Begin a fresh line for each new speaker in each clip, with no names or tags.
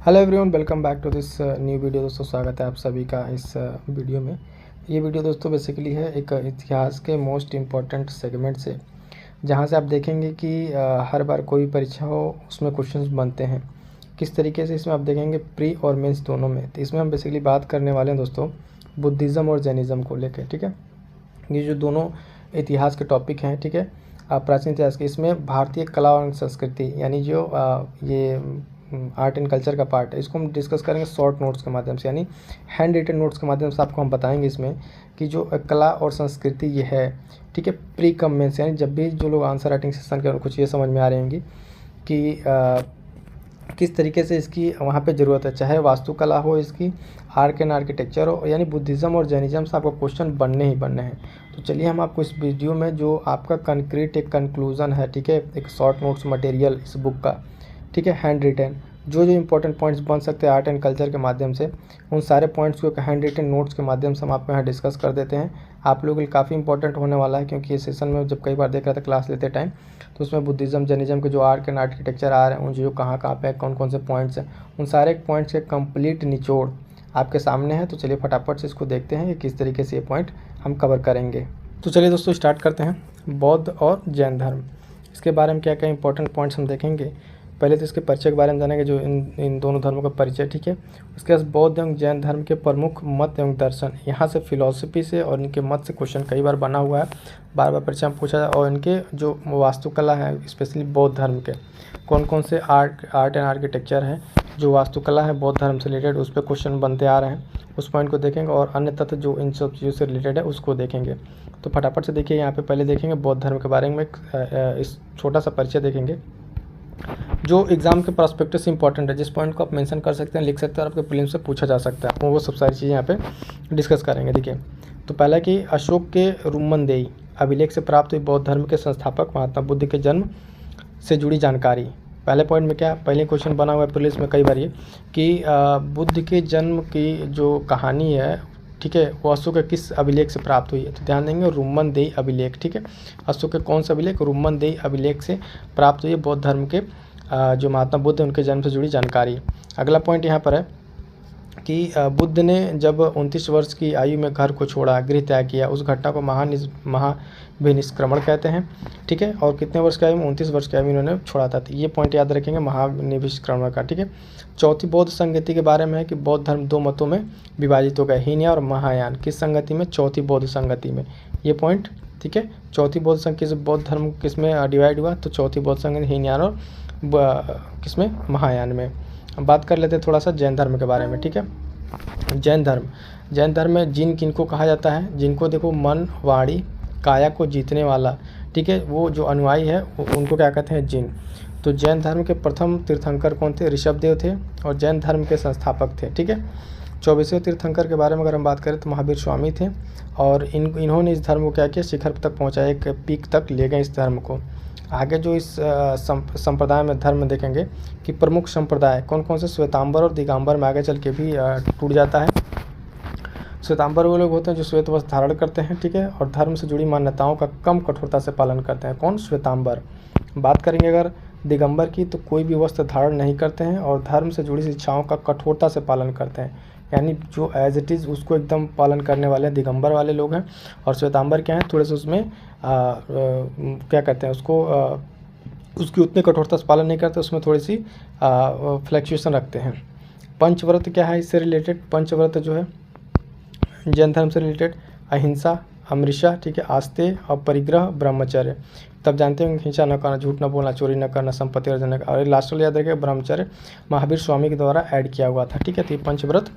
Hello everyone, welcome back to this new video. दोस्तों स्वागत है आप सभी का इस वीडियो में। ये वीडियो दोस्तों बेसिकली है एक इतिहास के मोस्ट इम्पॉर्टेंट सेगमेंट से, जहां से आप देखेंगे कि हर बार कोई परीक्षा हो उसमें क्वेश्चंस बनते हैं किस तरीके से। इसमें आप देखेंगे प्री और मेंस दोनों में। तो इसमें हम बेसिकली बात करने वाले हैं दोस्तों बुद्धिज़्म और जैनिज़्म को लेकर। ठीक है, ये जो दोनों इतिहास के टॉपिक हैं, ठीक है, प्राचीन इतिहास के, इसमें भारतीय कला और संस्कृति यानी जो ये आर्ट एंड कल्चर का पार्ट है, इसको हम डिस्कस करेंगे शॉर्ट नोट्स के माध्यम से, यानी हैंड रिटन नोट्स के माध्यम से आपको हम बताएंगे इसमें कि जो कला और संस्कृति ये है, ठीक है, प्री कम मेंस, यानी जब भी जो लोग आंसर राइटिंग सेशन के कुछ ये समझ में आ रही होंगी कि किस तरीके से इसकी वहाँ पे ज़रूरत है, चाहे वास्तुकला हो, इसकी आर्ट एंड आर्किटेक्चर हो, यानी बुद्धिज़्म और जैनिज़्म से आपको क्वेश्चन बनने ही बनने हैं। तो चलिए हम आपको इस वीडियो में जो आपका कंक्रीट एक कंक्लूज़न है, ठीक है, एक शॉर्ट नोट्स मटेरियल इस बुक का, ठीक है, हैंड रिटन, जो इंपॉर्टेंट पॉइंट्स बन सकते हैं आर्ट एंड कल्चर के माध्यम से, उन सारे पॉइंट्स को हैंड रिटन नोट्स के माध्यम से हम आपको यहाँ डिस्कस कर देते हैं। आप लोगों के लिए काफ़ी इंपॉर्टेंट होने वाला है, क्योंकि ये सेशन में जब कई बार देख रहा था क्लास लेते टाइम, तो उसमें बुद्धिज़्म जैनिज़्म के जो आर्ट एंड आर्किटेक्चर आ रहे हैं, उन जो कहाँ पे कौन कौन से पॉइंट्स हैं, उन सारे पॉइंट्स के कंप्लीट निचोड़ आपके सामने है। तो चलिए फटाफट से इसको देखते हैं कि किस तरीके से ये पॉइंट हम कवर करेंगे। तो चलिए दोस्तों स्टार्ट करते हैं। बौद्ध और जैन धर्म, इसके बारे में क्या क्या इंपॉर्टेंट पॉइंट्स हम देखेंगे। पहले तो इसके परिचय के बारे में जानेंगे, जो इन दोनों धर्मों का परिचय, ठीक है। उसके बाद बौद्ध एवं जैन धर्म के प्रमुख मत एवं दर्शन, यहाँ से फिलॉसफी से और इनके मत से क्वेश्चन कई बार बना हुआ है, बार बार परिचय में पूछा जाए। और इनके जो वास्तुकला है, स्पेशली बौद्ध धर्म के कौन कौन से आर्ट एंड आर्किटेक्चर है, जो वास्तुकला है बौद्ध धर्म से रिलेटेड, उस पर क्वेश्चन बनते आ रहे हैं, उस पॉइंट को देखेंगे। और अन्य तथ्य जो इन सब चीज़ों से रिलेटेड है उसको देखेंगे। तो फटाफट से देखिए, यहाँ पे पहले देखेंगे बौद्ध धर्म के बारे में इस छोटा सा परिचय देखेंगे, जो एग्जाम के प्रोस्पेक्टस से इंपॉर्टेंट है, जिस पॉइंट को आप मेंशन कर सकते हैं, लिख सकते हैं और आपके प्रीलिम्स से पूछा जा सकता है। वो सब सारी चीज़ें यहाँ पे डिस्कस करेंगे। देखिए, तो पहला कि अशोक के रुम्मनदेई अभिलेख से प्राप्त हुई बौद्ध धर्म के संस्थापक महात्मा बुद्ध के जन्म से जुड़ी जानकारी। पहले पॉइंट में क्या, पहले क्वेश्चन बना हुआ है प्रीलिम्स में कई बार ये कि बुद्ध के जन्म की जो कहानी है, ठीक है, वो अशोक के किस अभिलेख से प्राप्त हुई है। तो ध्यान देंगे रुम्मनदेई अभिलेख, ठीक है, अशोक के कौन सा अभिलेख, रुम्मनदेई अभिलेख से प्राप्त हुई है बौद्ध धर्म के जो महात्मा बुद्ध उनके जन्म से जुड़ी जानकारी। अगला पॉइंट यहाँ पर है कि बुद्ध ने जब 29 वर्ष की आयु में घर को छोड़ा, गृह त्याग किया, उस घटना को महाविनिष्क्रमण कहते हैं, ठीक है। और कितने वर्ष की आयु में, 29 वर्ष की आयु में इन्होंने छोड़ा था। तो ये पॉइंट याद रखेंगे महाविनिष्क्रमण का, ठीक है। चौथी बौद्ध संगति के बारे में है कि बौद्ध धर्म दो मतों में विभाजित हो गए, हीनयान और महायान। किस संगति में, चौथी बौद्ध संगति में, ये पॉइंट, ठीक है। चौथी बौद्ध संगति से बौद्ध धर्म किस में डिवाइड हुआ, तो चौथी बौद्ध संगति हीनयान और किसमें, महायान में। हम बात कर लेते हैं थोड़ा सा जैन धर्म के बारे में, ठीक है। जैन धर्म में जिन किनको कहा जाता है, जिनको देखो मन वाणी काया को जीतने वाला, ठीक है, वो जो अनुयायी है उनको क्या कहते हैं, जिन। तो जैन धर्म के प्रथम तीर्थंकर कौन थे, ऋषभदेव थे, और जैन धर्म के संस्थापक थे, ठीक है। 24वें तीर्थंकर के बारे में अगर हम बात करें तो महावीर स्वामी थे, और इन्होंने इस धर्म को क्या किया, शिखर तक पहुँचाया, एक पीक तक ले गए इस धर्म को। आगे जो इस संप्रदाय में धर्म में देखेंगे कि प्रमुख संप्रदाय कौन कौन से, श्वेतांबर और दिगंबर में आगे चल के भी टूट जाता है। श्वेतांबर वो लोग होते हैं जो श्वेत वस्त्र धारण करते हैं, ठीक है, और धर्म से जुड़ी मान्यताओं का कम कठोरता से पालन करते हैं। कौन, श्वेतांबर। बात करेंगे अगर दिगंबर की, तो कोई भी वस्त्र धारण नहीं करते हैं और धर्म से जुड़ी शिक्षाओं का कठोरता से पालन करते हैं, यानी जो एज इट इज़ उसको एकदम पालन करने वाले दिगंबर वाले लोग हैं। और श्वेतांबर क्या है, थोड़े से उसमें क्या कहते हैं उसको, उसकी उतनी कठोरता से पालन नहीं करते, उसमें थोड़ी सी फ्लैक्चुएशन रखते हैं। पंचव्रत क्या है इससे रिलेटेड, पंचव्रत जो है जैन धर्म से रिलेटेड, अहिंसा, अमृषा, ठीक है, आस्ते, अपरिग्रह, ब्रह्मचर्य। तब जानते होंगे, हिंसा न करना, झूठ न बोलना, चोरी न करना, संपत्ति अर्जन न करना। और लास्ट वाला याद रखिए, ब्रह्मचर्य महावीर स्वामी के द्वारा ऐड किया हुआ था, ठीक है। तो ये पंचव्रत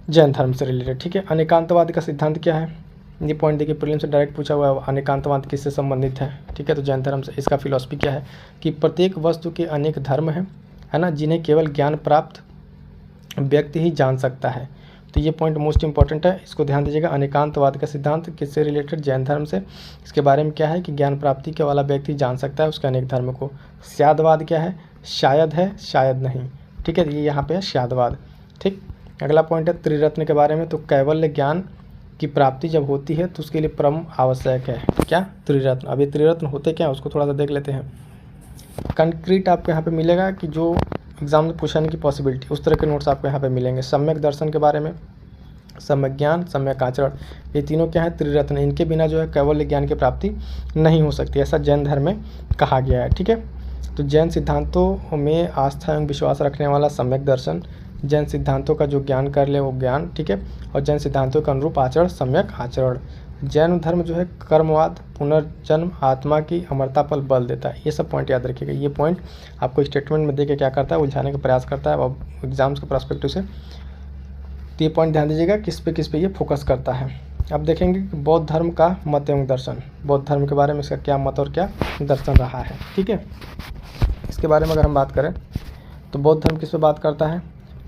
जैन धर्म से रिलेटेड, ठीक है। अनेकांतवाद का सिद्धांत क्या है, ये पॉइंट देखिए प्रीलिम से डायरेक्ट पूछा हुआ है, अनेकांतवाद किससे संबंधित है, ठीक है। तो जैन धर्म से, इसका फिलॉसफी क्या है कि प्रत्येक वस्तु के अनेक धर्म हैं, है ना, जिन्हें केवल ज्ञान प्राप्त व्यक्ति ही जान सकता है। तो ये पॉइंट मोस्ट इंपॉर्टेंट है, इसको ध्यान दीजिएगा। अनेकांतवाद का सिद्धांत किससे रिलेटेड, जैन धर्म से। इसके बारे में क्या है कि ज्ञान प्राप्ति के वाला व्यक्ति जान सकता है उसके अनेक धर्म को। स्यादवाद क्या है, शायद है, शायद नहीं, ठीक है, ये यहाँ पे है स्यादवाद, ठीक। अगला पॉइंट है त्रिरत्न के बारे में। तो कैवल्य ज्ञान की प्राप्ति जब होती है तो उसके लिए परम आवश्यक है क्या, त्रिरत्न। अब ये त्रिरत्न होते क्या, उसको थोड़ा सा देख लेते हैं। कंक्रीट आपको यहाँ पे मिलेगा कि जो एग्जाम में पूछने की पॉसिबिलिटी, उस तरह के नोट्स आपको यहाँ पे मिलेंगे। सम्यक दर्शन के बारे में, सम्यक ज्ञान, सम्यक आचरण, ये तीनों क्या है, त्रिरत्न, इनके बिना जो है कैवल्य ज्ञान की प्राप्ति नहीं हो सकती, ऐसा जैन धर्म में कहा गया है। ठीक है, तो जैन सिद्धांतों में आस्था एवं विश्वास रखने वाला सम्यक दर्शन, जैन सिद्धांतों का जो ज्ञान कर ले वो ज्ञान, ठीक है, और जैन सिद्धांतों के अनुरूप आचरण सम्यक आचरण। जैन धर्म जो है कर्मवाद, पुनर्जन्म, आत्मा की अमरता पर बल देता है। ये सब पॉइंट याद रखिएगा। ये पॉइंट आपको स्टेटमेंट में देके क्या करता है, उलझाने का प्रयास करता है और एग्जाम्स के पर्सपेक्टिव से। तो ये पॉइंट ध्यान दीजिएगा किस पे ये फोकस करता है। अब देखेंगे कि बौद्ध धर्म का मत एवं दर्शन, बौद्ध धर्म के बारे में इसका क्या मत और क्या दर्शन रहा है। ठीक है, इसके बारे में अगर हम बात करें तो बौद्ध धर्म किस पे बात करता है,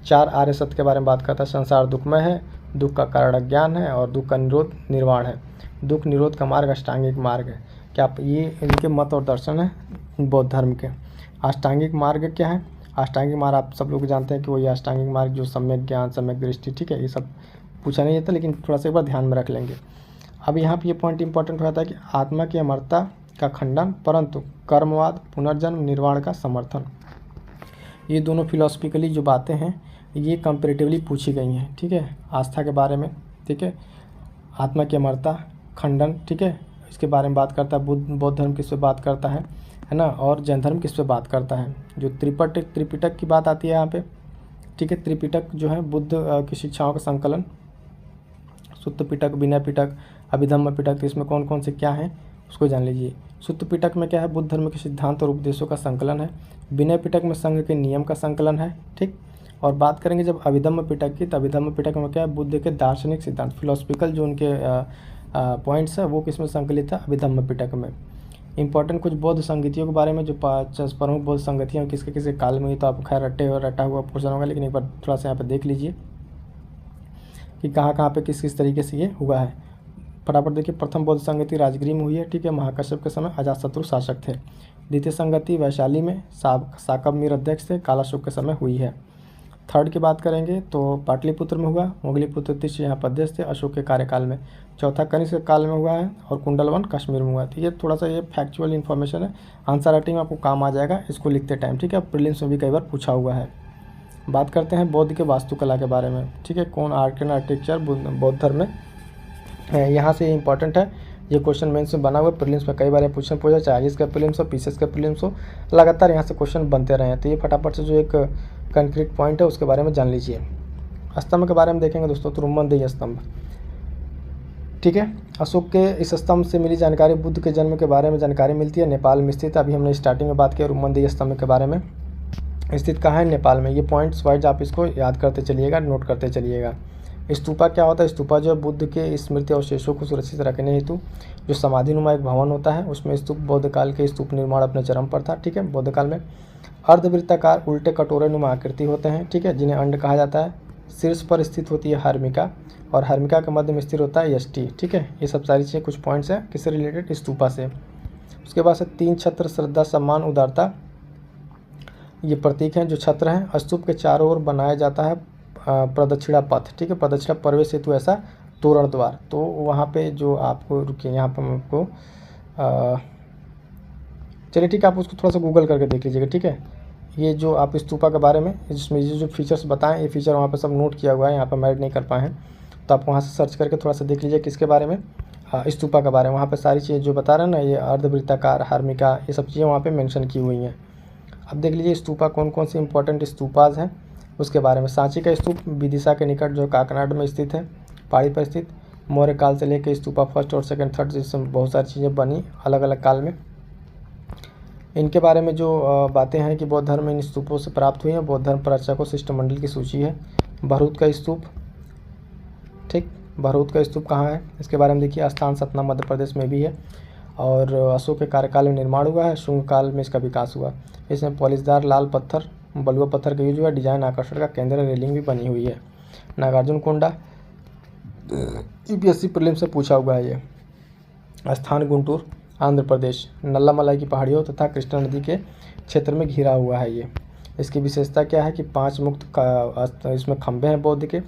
4 आर्य सत्य के बारे में बात करता है। संसार दुखमय है, दुख का कारण अज्ञान है और दुख का निरोध निर्वाण है। दुख निरोध का मार्ग अष्टांगिक मार्ग है। क्या आप ये इनके मत और दर्शन है बौद्ध धर्म के। अष्टांगिक मार्ग क्या है, अष्टांगिक मार्ग आप सब लोग जानते हैं कि वो ये अष्टांगिक मार्ग जो सम्यक ज्ञान, सम्यक दृष्टि, ठीक है, ये सब पूछा नहीं जाता, लेकिन थोड़ा सा एक बार ध्यान में रख लेंगे। अब यहाँ पे ये पॉइंट इंपॉर्टेंट हो जाता है कि आत्मा की अमरता का खंडन, परंतु कर्मवाद, पुनर्जन्म, निर्वाण का समर्थन। ये दोनों फिलोसफिकली जो बातें हैं ये कंपेरेटिवली पूछी गई हैं। ठीक है, आस्था के बारे में, ठीक है, आत्मा की अमरता, खंडन, ठीक है, इसके बारे में बात करता है। बौद्ध धर्म किस पे बात करता है ना, और जैन धर्म किस पे बात करता है। जो त्रिपिटक की बात आती है यहाँ पे, ठीक है, त्रिपिटक जो है बुद्ध की शिक्षाओं का संकलन, सुत्त पिटक, विनय पिटक, अभिधम्म पिटक, तो इसमें कौन कौन से क्या हैं उसको जान लीजिए। सुत्त पिटक में क्या है, बुद्ध धर्म के सिद्धांत और उपदेशों का संकलन है। विनय पिटक में संघ के नियम का संकलन है। ठीक, और बात करेंगे जब अभिधम्म पिटक की, तो अभिधम्म पिटक में क्या है, बुद्ध के दार्शनिक सिद्धांत, फिलोसफिकल जो उनके पॉइंट्स है वो किसमें संकलित है, अभिधम्म पिटक में। इंपॉर्टेंट कुछ बौद्ध संगतियों के बारे में, जो 5 प्रमुख बौद्ध संगतियाँ किसके किसके काल में हुई, तो आप खैर रटा हुआ पोर्शन होगा, लेकिन एक बार थोड़ा सा यहाँ पे देख लीजिए कि कहाँ पे किस किस तरीके से ये हुआ है। फटाफट देखिए, प्रथम बौद्ध संगति राजगिरी में हुई है। ठीक है, महाकश्यप के समय अजातशत्रु शासक थे। द्वितीय संगति वैशाली में साकब मीर अध्यक्ष थे, कालाशोक के समय हुई है। थर्ड की बात करेंगे तो पाटलिपुत्र में हुआ, मोगलीपुत्र तीसरे यहाँ पर अध्यक्ष थे अशोक के कार्यकाल में। चौथा कनिष्क के काल में हुआ है, और कुंडलवन कश्मीर में हुआ है। तो ये थोड़ा सा ये फैक्चुअल इन्फॉर्मेशन है, आंसर राइटिंग में आपको काम आ जाएगा इसको लिखते टाइम। ठीक है, प्रीलिम्स में भी कई बार पूछा हुआ है। बात करते हैं बौद्ध के वास्तुकला के बारे में। ठीक है, कौन आर्ट एंड आर्किटेक्चर बौद्ध धर्म में है, यहाँ से इंपॉर्टेंट है। ये क्वेश्चन मेंस में बना हुआ है, प्रीलिम्स में कई बार पूछा, चाहे इसका प्रीलिम्स हो, पीसीएस का प्रीलिम्स हो, लगातार यहाँ से क्वेश्चन बनते रहे हैं। तो ये फटाफट से जो एक कंक्रीट पॉइंट है उसके बारे में जान लीजिए। स्तंभ के बारे में देखेंगे दोस्तों, तो रुम्मनदेही स्तंभ। ठीक है, अशोक के इस स्तंभ से मिली जानकारी, बुद्ध के जन्म के बारे में जानकारी मिलती है। नेपाल में स्थित, अभी हमने स्टार्टिंग में बात किया रुम्मनदेही स्तंभ के बारे में। स्थित कहाँ है, नेपाल में। ये पॉइंट्स वाइज आप इसको याद करते चलिएगा, नोट करते चलिएगा। स्तूपा क्या होता है, स्तूपा जो है बुद्ध के स्मृति अवशेषों को सुरक्षित रखने हेतु जो समाधिनुमा एक भवन होता है, उसमें स्तूप, बौद्ध काल के स्तूप निर्माण अपने चरम पर था। ठीक है, बौद्ध काल में अर्धवृत्ताकार उल्टे कटोरे नुमा आकृति होते हैं। ठीक है, जिन्हें अंड कहा जाता है। शीर्ष पर स्थित होती है हर्मिका, और हर्मिका के मध्य में स्थिर होता है यष्टि। ठीक है, ये सब सारी चीज़ें कुछ पॉइंट्स हैं किससे रिलेटेड, स्तूपा से। उसके बाद से 3 छत्र, श्रद्धा, सम्मान, उदारता, ये प्रतीक हैं जो छत्र हैं। स्तूप के चारों ओर बनाया जाता है प्रदक्षिणा पथ। ठीक है, प्रदक्षिणा प्रवेश हेतु ऐसा तोरण द्वार। तो वहाँ पे जो आपको, रुकिए यहाँ पर मैं आपको चलिए ठीक है, आप उसको थोड़ा सा गूगल करके देख लीजिएगा। ठीक है, ये जो आप स्तूपा के बारे में इसमें जो फीचर्स बताएं, ये फीचर वहाँ पे सब नोट किया हुआ है, यहाँ पर मैं ऐड नहीं कर पाए हैं, तो आप वहाँ से सर्च करके थोड़ा सा देख लीजिए किसके बारे में, स्तूपा के बारे में। वहाँ पे सारी चीज़ें जो बता रहे हैं ना, ये अर्धवृत्ताकार, हर्मिका, ये सब चीज़ें वहाँ पे मेंशन की हुई हैं। अब देख लीजिए स्तूपा कौन कौन से इंपॉर्टेंट स्तूपाज हैं उसके बारे में। सांची का स्तूप विदिशा के निकट जो काकनाड में स्थित है, पहाड़ी पर स्थित। मौर्य काल से लेकर स्तूपा फर्स्ट और सेकंड, थर्ड, जिसमें बहुत सारी चीज़ें बनी अलग अलग काल में। इनके बारे में जो बातें हैं कि बौद्ध धर्म इन स्तूपों से प्राप्त हुई हैं। बौद्ध धर्म प्रचारकों शिष्टमंडल की सूची है। भरूच का स्तूप, ठीक, भरूच का स्तूप कहाँ है इसके बारे में देखिए। स्थान सतना मध्य प्रदेश में भी है, और अशोक के कार्यकाल में निर्माण हुआ है। शुंग काल में इसका विकास हुआ। इसमें पॉलिशदार लाल पत्थर, बलुआ पत्थर का यूज हुआ। डिजाइन आकर्षण का केंद्र, रेलिंग भी बनी हुई है। नागार्जुन कोंडा, यूपीएससी प्रीलिम से पूछा हुआ है ये। स्थान गुंटूर, आंध्र प्रदेश। नल्लामलाई की पहाड़ियों तथा कृष्णा नदी के क्षेत्र में घिरा हुआ है ये। इसकी विशेषता क्या है कि 5 मुक्त का इसमें खंभे हैं बौद्ध के।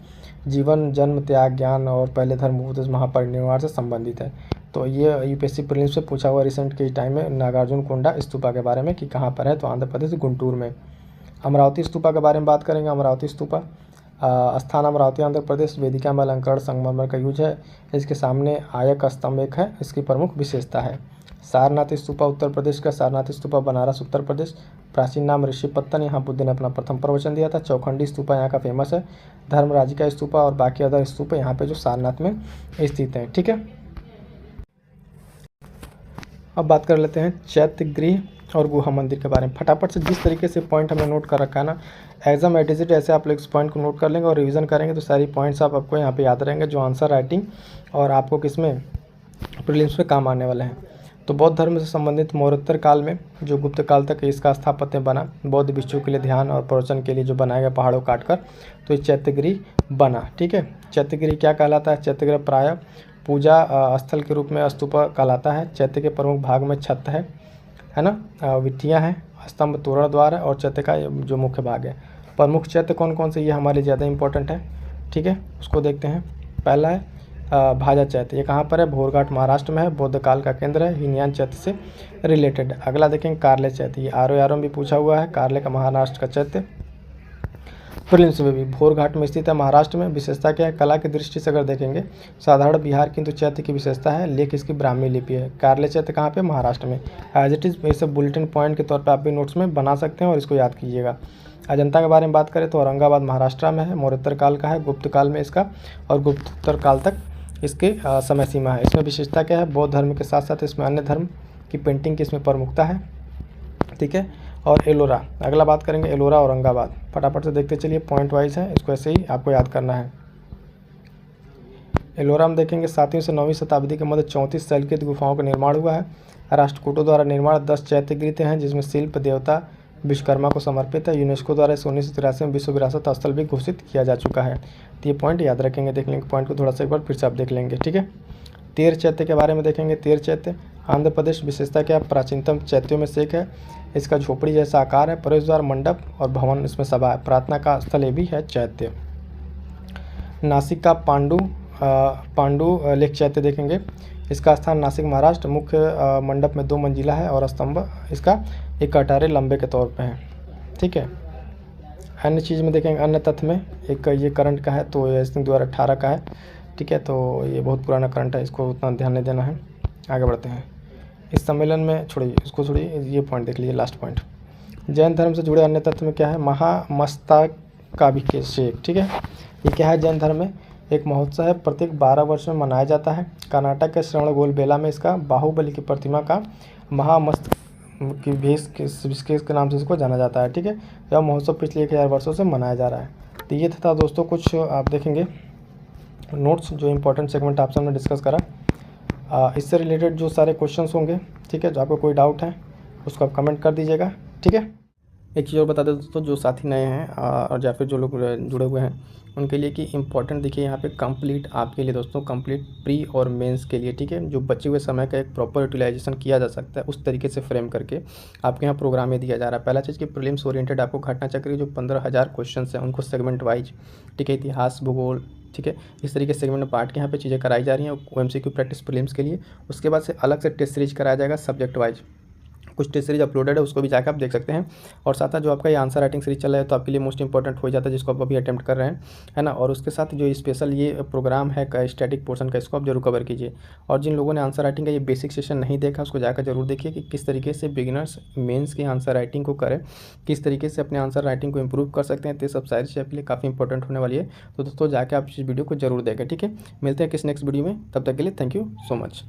जीवन, जन्म, त्याग, ज्ञान और पहले धर्म उपदेश महापरिनिर्वाण से संबंधित है। तो ये यूपीएससी प्रीलिम्स से पूछा हुआ रिसेंट के टाइम में नागार्जुन कोंडा स्तूपा के बारे में कि कहाँ पर है, तो आंध्र प्रदेश गुंटूर में। अमरावती स्तूपा के बारे में बात करेंगे। अमरावती स्तूपा स्थान अमरावती आंध्र प्रदेश। वेदिका में अलंकरण संगमरमर का यूज है। इसके सामने आयक स्तंभ एक है, इसकी प्रमुख विशेषता है। सारनाथ स्तूपा उत्तर प्रदेश का। सारनाथ स्तूपा बनारस उत्तर प्रदेश। प्राचीन नाम ऋषिपत्तन, यहाँ बुद्ध ने अपना प्रथम प्रवचन दिया था। चौखंडी स्तूपा यहाँ का फेमस है। धर्मराज का स्तूपा और बाकी अदर स्तूप यहाँ पे जो सारनाथ में स्थित है। ठीक है, अब बात कर लेते हैं चैत्य गृह और गुहा मंदिर के बारे में। फटाफट से जिस तरीके से पॉइंट हमने नोट कर रखा है ना, एग्जाम एडिजिट ऐसे आप लोग इस पॉइंट को नोट कर लेंगे और रिवीजन करेंगे तो सारी पॉइंट्स आपको यहाँ पे याद रहेंगे, जो आंसर राइटिंग और आपको किसमें प्रीलिम्स में काम आने वाले हैं। तो बौद्ध धर्म से संबंधित मौर्योत्तर काल में जो गुप्त काल तक इसका स्थापत्य बना, बौद्ध भिक्षुओं के लिए ध्यान और प्रवचन के लिए जो बनाया गया पहाड़ों काटकर, तो ये चैत्यगृह बना। ठीक है, चैत्यगृह क्या कहलाता है? चैत्यगृह प्रायः पूजा स्थल के रूप में स्तूप कहलाता है। चैत्य के प्रमुख भाग में छत है ना, विट्ठियाँ हैं, स्तंभ, तोरण, द्वार है और चैत्य का जो मुख्य भाग है। प्रमुख चैत्य कौन कौन से, ये हमारे ज़्यादा इंपॉर्टेंट है। ठीक है, उसको देखते हैं। पहला है भाजा चैत्य, ये कहाँ पर है? भोरघाट महाराष्ट्र में है, बौद्ध काल का केंद्र है, हीनयान चैत्य से रिलेटेड। अगला देखेंगे कार्ले चैत्य, ये आर में भी पूछा हुआ है। कार्ले का महाराष्ट्र का चैत्य प्रीलिम्स में भी भोरघाट में स्थित है, महाराष्ट्र में। विशेषता क्या है? कला की दृष्टि से अगर देखेंगे साधारण बिहार, किंतु चैत्य की विशेषता है लेख इसकी ब्राह्मी लिपि है। कार्ले चैत्य कहाँ पे? महाराष्ट्र में। एज इट इज़ ये सब बुलेटिन पॉइंट के तौर पे आप भी नोट्स में बना सकते हैं और इसको याद कीजिएगा। अजंता के बारे में बात करें तो औरंगाबाद महाराष्ट्र में है, मौर्योत्तर काल का है, गुप्त काल में इसका और गुप्तोत्तर काल तक इसके समय सीमा है। इसमें विशेषता क्या है? बौद्ध धर्म के साथ साथ इसमें अन्य धर्म की पेंटिंग की इसमें प्रमुखता है। ठीक है, और एलोरा, अगला बात करेंगे एलोरा औरंगाबाद। फटाफट से देखते चलिए, पॉइंट वाइज है, इसको ऐसे ही आपको याद करना है। एलोरा में देखेंगे 7वीं से 9वीं शताब्दी के मध्य 34 शैलकृत गुफाओं का निर्माण हुआ है। राष्ट्रकूटों द्वारा निर्माण 10 चैत्यगृह हैं, जिसमें शिल्प देवता विश्वकर्मा को समर्पित है। यूनेस्को द्वारा 1983 में विश्व विरासत स्थल भी घोषित किया जा चुका है। तो ये पॉइंट याद रखेंगे, देख लेंगे पॉइंट को थोड़ा सा एक बार फिर से आप देख लेंगे। ठीक है, तेर चैत्य के बारे में देखेंगे। तेर चैत्य आंध्र प्रदेश। विशेषता क्या? प्राचीनतम चैत्यों में से एक है। इसका झोपड़ी जैसा आकार है, प्रवेश द्वार, मंडप और भवन इसमें सभा है। प्रार्थना का स्थल ये भी है चैत्य। नासिक का पांडु लेख चैत्य देखेंगे। इसका स्थान नासिक महाराष्ट्र। मुख्य मंडप में 2 मंजिला है और स्तंभ इसका एक कटारे लंबे के तौर पे है। ठीक है, अन्य चीज़ में देखेंगे, अन्य तथ्य में एक ये करंट का है, तो ये 2018 का है। ठीक है, तो ये बहुत पुराना करंट है, इसको उतना ध्यान नहीं देना है। आगे बढ़ते हैं। इस सम्मेलन में छोड़िए, इसको छोड़िए, ये पॉइंट देख लीजिए, लास्ट पॉइंट। जैन धर्म से जुड़े अन्य तत्व में क्या है? महामस्तकाभिषेक। ठीक है, ये क्या है? जैन धर्म में एक महोत्सव है, प्रत्येक 12 वर्ष में मनाया जाता है। कर्नाटक के श्रवणबेलगोला में इसका बाहुबली की प्रतिमा का महामस्तकाभिषेक के नाम से इसको जाना जाता है। ठीक है, यह महोत्सव पिछले 1000 वर्षों से मनाया जा रहा है। तो ये था दोस्तों कुछ आप देखेंगे नोट्स, जो इंपॉर्टेंट सेगमेंट आपसे हमने डिस्कस करा। इससे रिलेटेड जो सारे क्वेश्चंस होंगे, ठीक है, जो आपको कोई डाउट है उसको आप कमेंट कर दीजिएगा। ठीक है, एक चीज़ और बता दें दोस्तों, जो साथी नए हैं और या फिर जो लोग जुड़े हुए हैं उनके लिए कि इंपॉर्टेंट देखिए यहाँ पे कंप्लीट आपके लिए दोस्तों, कंप्लीट प्री और मेंस के लिए। ठीक है, जो बचे हुए समय का एक प्रॉपर यूटिलाइजेशन किया जा सकता है, उस तरीके से फ्रेम करके आपके यहाँ प्रोग्राम में दिया जा रहा है। पहला चीज़ कि प्रीलिम्स ओरिएंटेड आपको घटना चक्र जो 15,000 क्वेश्चन हैं उनको सेगमेंट वाइज, ठीक है, इतिहास, भूगोल, ठीक है, इस तरीके से सेगमेंट पार्ट के यहाँ पे चीज़ें कराई जा रही हैं OMCQ प्रैक्टिस प्रीलिम्स के लिए। उसके बाद से अलग से टेस्ट सीरीज कराया जाएगा सब्जेक्ट वाइज, कुछ टेस्ट सीरीज अपलोडेड है, उसको भी जाकर आप देख सकते हैं। और साथ जो आपका ये आंसर राइटिंग सीरीज चल रहा है तो आपके लिए मोस्ट इंपॉर्टेंट हो जाता है, जिसको आप अभी अटेम्प्ट कर रहे हैं, है ना। और उसके साथ जो स्पेशल ये प्रोग्राम है स्टैटिक पोर्शन का, इसको आप जरूर कवर कीजिए। और जिन लोगों ने आंसर राइटिंग का ये बेसिक सेशन नहीं देखा, उसको जाकर जरूर देखिए कि किस तरीके से बिगिनर्स मेन्स की आंसर राइटिंग को करें, किस तरीके से अपने आंसर राइटिंग को इंप्रूव कर सकते हैं। तो सब सारी चीज़ आपके लिए काफ़ी इंपॉर्टेंट होने वाली है। तो दोस्तों जाकर आप इस वीडियो को जरूर देखें। ठीक है, मिलते हैं किस नेक्स्ट वीडियो में, तब तक के लिए थैंक यू सो मच।